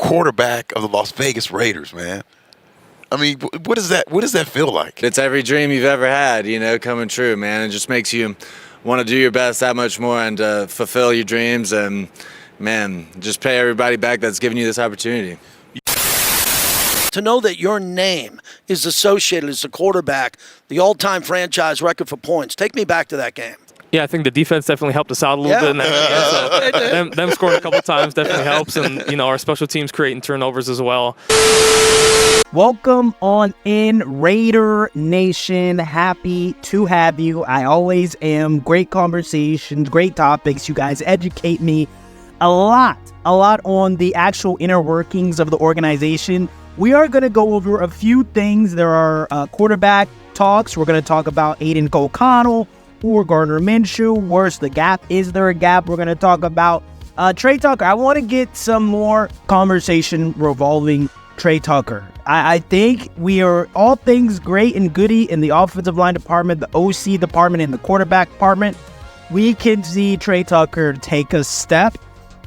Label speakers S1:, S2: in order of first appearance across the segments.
S1: quarterback of the Las Vegas Raiders, man. I mean, what does that feel like?
S2: It's every dream you've ever had, coming true, man. It just makes you want to do your best that much more and fulfill your dreams and, man, just pay everybody back that's giving you this opportunity.
S3: To know that your name is associated as a quarterback, the all-time franchise record for points. Take me back to that game.
S4: Yeah, I think the defense definitely helped us out a little bit in that game. So them scoring a couple times definitely helps, and our special teams creating turnovers as well.
S5: Welcome on in, Raider Nation. Happy to have you. I always am. Great conversations, great topics. You guys educate me a lot on the actual inner workings of the organization. We are going to go over a few things. There are quarterback talks. We're going to talk about Aiden O'Connell or Gardner Minshew. Where's the gap? Is there a gap? We're going to talk about Trey Tucker. I want to get some more conversation revolving Trey Tucker. I think we are all things great and goody in the offensive line department, the OC department, and the quarterback department. We can see Trey Tucker take a step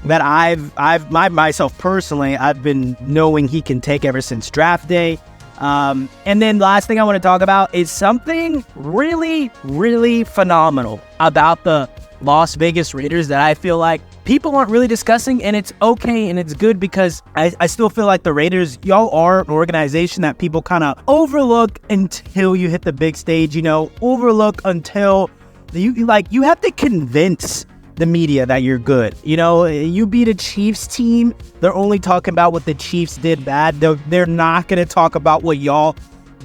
S5: that I've myself personally, I've been knowing he can take ever since draft day. And then last thing I want to talk about is something really, really phenomenal about the Las Vegas Raiders that I feel like people aren't really discussing, and it's okay and it's good because I still feel like the Raiders, y'all are an organization that people kind of overlook until you hit the big stage, overlook until you have to convince the media that you're good. You beat a Chiefs team, they're only talking about what the Chiefs did bad. They're not going to talk about what y'all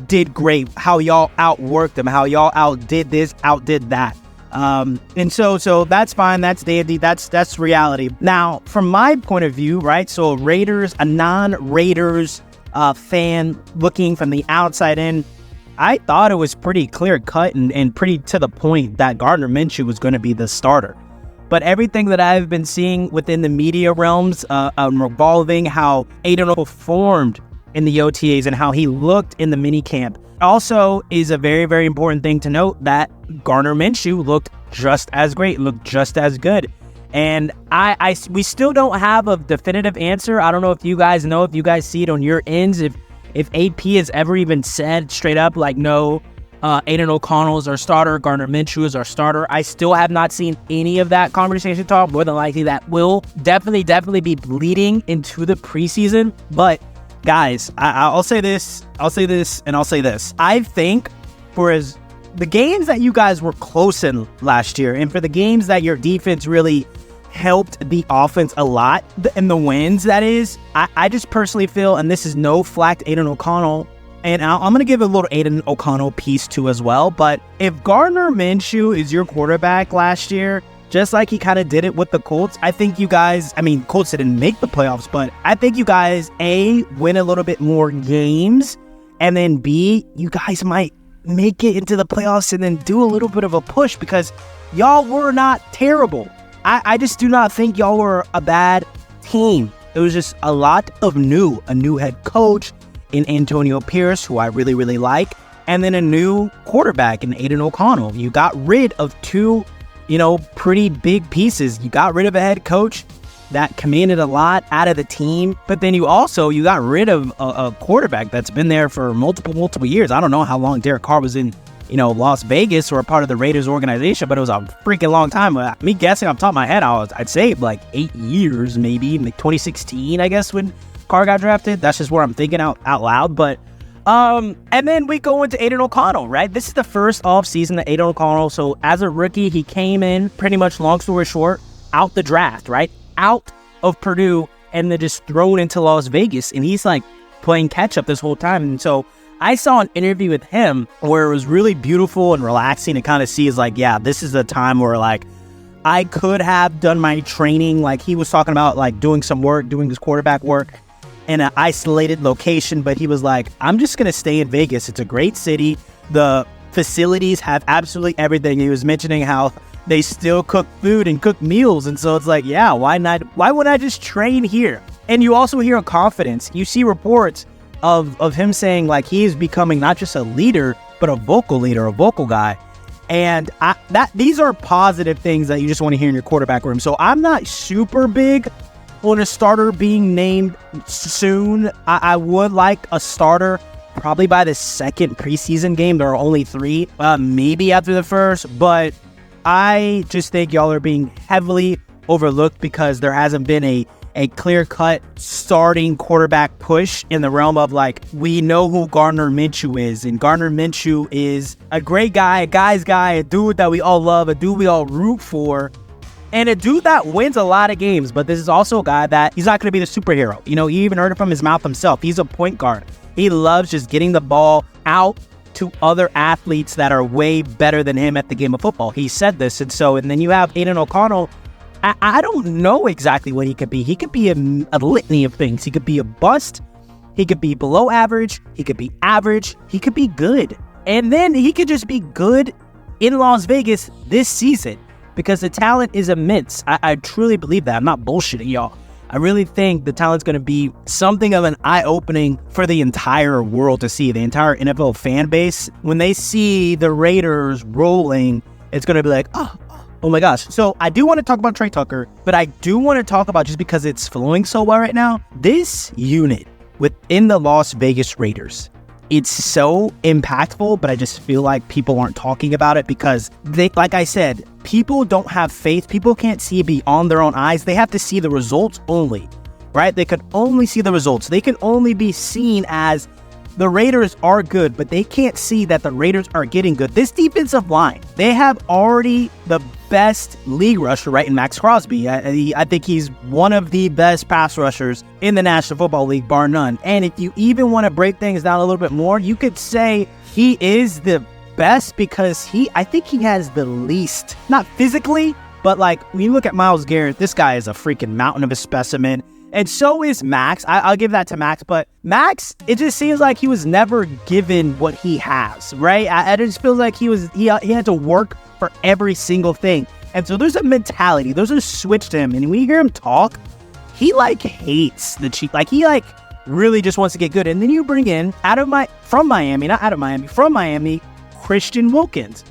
S5: did great, how y'all outworked them, how y'all outdid this, outdid that. And so that's fine. That's dandy. That's reality. Now, from my point of view, right? So a non-Raiders fan looking from the outside in, I thought it was pretty clear cut and pretty to the point that Gardner Minshew was going to be the starter. But everything that I've been seeing within the media realms revolving how Aidan performed in the OTAs and how he looked in the minicamp also is a very, very important thing to note, that Gardner Minshew looked just as great, looked just as good. And we still don't have a definitive answer. I don't know if you guys know, if you guys see it on your ends, if AP has ever even said straight up, like, no, Aidan O'Connell is our starter, Gardner Minshew is our starter. I still have not seen any of that conversation talk. More than likely that will definitely be bleeding into the preseason. But guys, I'll say this, and I'll say this. I think for the games that you guys were close in last year, and for the games that your defense really helped the offense a lot, and the wins, that is, I just personally feel, and this is no flack to Aidan O'Connell, and I'm going to give a little Aidan O'Connell piece too as well, but if Gardner Minshew is your quarterback last year, just like he kind of did it with the Colts, I think you guys, Colts didn't make the playoffs, but I think you guys, A, win a little bit more games, and then B, you guys might make it into the playoffs and then do a little bit of a push, because y'all were not terrible. I just do not think y'all were a bad team. It was just a lot of a new head coach in Antonio Pierce, who I really, really like, and then a new quarterback in Aidan O'Connell. You got rid of two, pretty big pieces. You got rid of a head coach that commanded a lot out of the team, but then you got rid of a quarterback that's been there for multiple years. I don't know how long Derek Carr was in, Las Vegas or a part of the Raiders organization, but it was a freaking long time. Me guessing off the top of my head, I'd say like 8 years, maybe, like 2016, I guess, when Carr got drafted. That's just where I'm thinking out loud. But and then we go into Aidan O'Connell, right? This is the first offseason that Aidan O'Connell, so as a rookie, he came in pretty much, long story short, out the draft, right? Out of Purdue, and then just thrown into Las Vegas, and he's like playing catch up this whole time. And so I saw an interview with him where it was really beautiful and relaxing to kind of see, is like, yeah, this is a time where like I could have done my training. Like he was talking about like doing his quarterback work in an isolated location, but he was like, I'm just going to stay in Vegas. It's a great city. The facilities have absolutely everything. He was mentioning how they still cook food and cook meals. And so it's like, yeah, why not? Why wouldn't I just train here? And you also hear a confidence. You see reports of him saying like he is becoming not just a leader, but a vocal leader, a vocal guy. And these are positive things that you just want to hear in your quarterback room. So I'm not super big on a starter being named soon. I would like a starter probably by the second preseason game. There are only 3, maybe after the first, but I just think y'all are being heavily overlooked because there hasn't been a clear-cut starting quarterback push in the realm of, like, we know who Gardner Minshew is, and Gardner Minshew is a great guy, a guy's guy, a dude that we all love, a dude we all root for, and a dude that wins a lot of games. But this is also a guy that he's not going to be the superhero. You know, you even heard it from his mouth himself. He's a point guard. He loves just getting the ball out to other athletes that are way better than him at the game of football. He said this. And then you have Aidan O'Connell. I don't know exactly what he could be. He could be a litany of things. He could be a bust. He could be below average. He could be average. He could be good. And then he could just be good in Las Vegas this season because the talent is immense. I truly believe that. I'm not bullshitting y'all. I really think the talent's going to be something of an eye-opening for the entire world to see, the entire NFL fan base. When they see the Raiders rolling, it's going to be like, oh my gosh. So I do want to talk about Trey Tucker, but I do want to talk about, just because it's flowing so well right now, this unit within the Las Vegas Raiders. It's so impactful, but I just feel like people aren't talking about it because they, like I said, people don't have faith. People can't see beyond their own eyes. They have to see the results only, right? They can only see the results. They can only be seen as the Raiders are good, but they can't see that the Raiders are getting good. This defensive line, they have already the best league rusher, right, in Max Crosby. I think he's one of the best pass rushers in the National Football League, bar none. And if you even want to break things down a little bit more, you could say he is the best because I think he has the least, not physically, but like when you look at Myles Garrett, this guy is a freaking mountain of a specimen. And so is Max. I'll give that to Max. But Max, it just seems like he was never given what he has, right? I just feel like he had to work for every single thing. And so there's a mentality. There's a switch to him. And when you hear him talk, he like hates the Chiefs. Like he like really just wants to get good. And then you bring in from Miami, Christian Wilkins,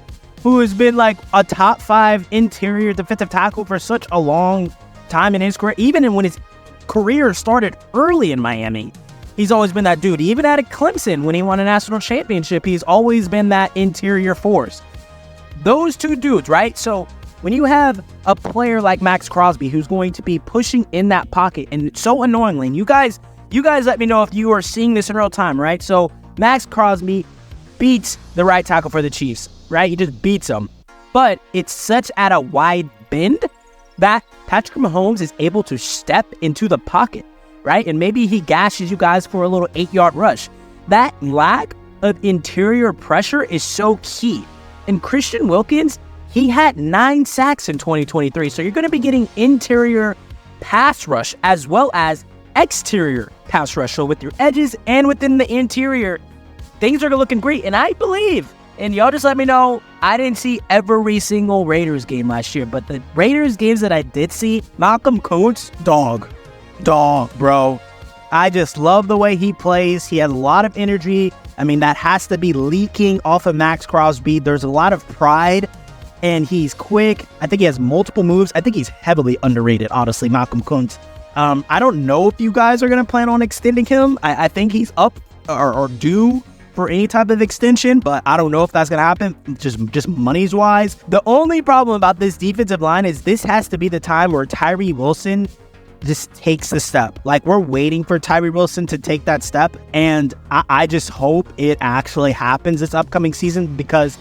S5: who has been like a top 5 interior defensive tackle for such a long time in his career. Even when his career started early in Miami, he's always been that dude. Even at Clemson, when he won a national championship, he's always been that interior force. Those two dudes, right? So when you have a player like Max Crosby who's going to be pushing in that pocket, and so annoyingly, and you guys let me know if you are seeing this in real time, right? So Max Crosby beats the right tackle for the Chiefs, right? He just beats him. But it's such at a wide bend that Patrick Mahomes is able to step into the pocket, right? And maybe he gashes you guys for a little 8-yard rush. That lack of interior pressure is so key. And Christian Wilkins, he had 9 sacks in 2023. So you're going to be getting interior pass rush as well as exterior pass rush. So with your edges and within the interior, things are looking great. And I believe, and y'all just let me know, I didn't see every single Raiders game last year, but the Raiders games that I did see, Malcolm Kuntz, dog, bro. I just love the way he plays. He has a lot of energy. I mean, that has to be leaking off of Max Crosby. There's a lot of pride, and he's quick. I think he has multiple moves. I think he's heavily underrated, honestly, Malcolm Kuntz. I don't know if you guys are going to plan on extending him. I think he's up or due for any type of extension, but I don't know if that's going to happen, just money's wise. The only problem about this defensive line is this has to be the time where Tyree Wilson just takes the step. Like, we're waiting for Tyree Wilson to take that step, and I just hope it actually happens this upcoming season, because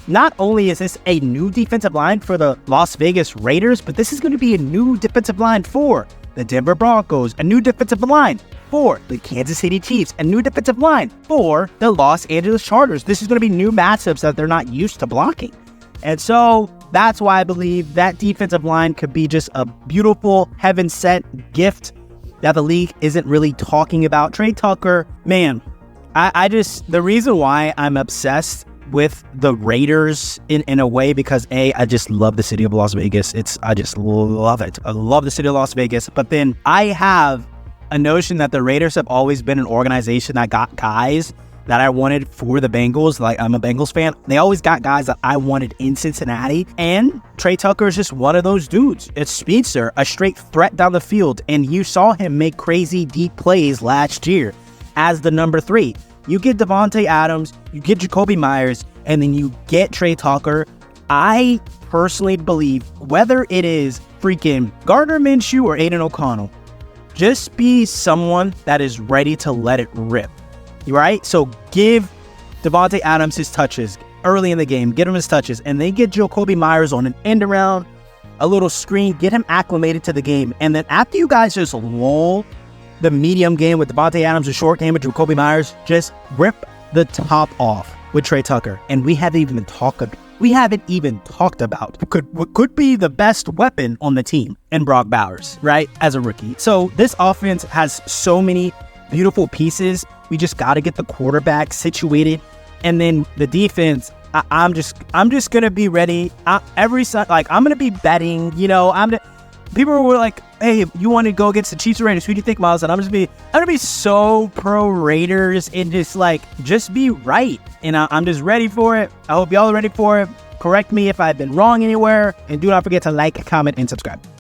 S5: not only is this a new defensive line for the Las Vegas Raiders, but this is going to be a new defensive line for the Denver Broncos, a new defensive line for the Kansas City Chiefs, a new defensive line for the Los Angeles Chargers. This is going to be new matchups that they're not used to blocking. And so that's why I believe that defensive line could be just a beautiful heaven-sent gift that the league isn't really talking about. Trey Tucker, man, the reason why I'm obsessed with the Raiders in a way, because I just love the city of Las Vegas. I just love it. I love the city of Las Vegas. But then I have a notion that the Raiders have always been an organization that got guys that I wanted for the Bengals. Like, I'm a Bengals fan. They always got guys that I wanted in Cincinnati. And Trey Tucker is just one of those dudes. It's speedster, a straight threat down the field. And you saw him make crazy deep plays last year as the number 3. You get Devontae Adams, you get Jacoby Myers, and then you get Trey Tucker. I personally believe, whether it is freaking Gardner Minshew or Aiden O'Connell, just be someone that is ready to let it rip, right? So give Devontae Adams his touches early in the game, get him his touches, and then get Jacoby Myers on an end around, a little screen, get him acclimated to the game. And then after you guys just lull the medium game with Devontae Adams, a short game with Jacoby Myers, just rip the top off with Trey Tucker. And we haven't even talked about what could be the best weapon on the team in Brock Bowers, right, as a rookie. So this offense has so many beautiful pieces. We just got to get the quarterback situated, and then the defense. I'm just gonna be ready every Sunday. Like, I'm gonna be betting. People were like, "Hey, you want to go against the Chiefs or Raiders? Who do you think, Miles?" And I'm gonna be so pro Raiders and just be right. And I'm just ready for it. I hope y'all are ready for it. Correct me if I've been wrong anywhere, and do not forget to like, comment, and subscribe.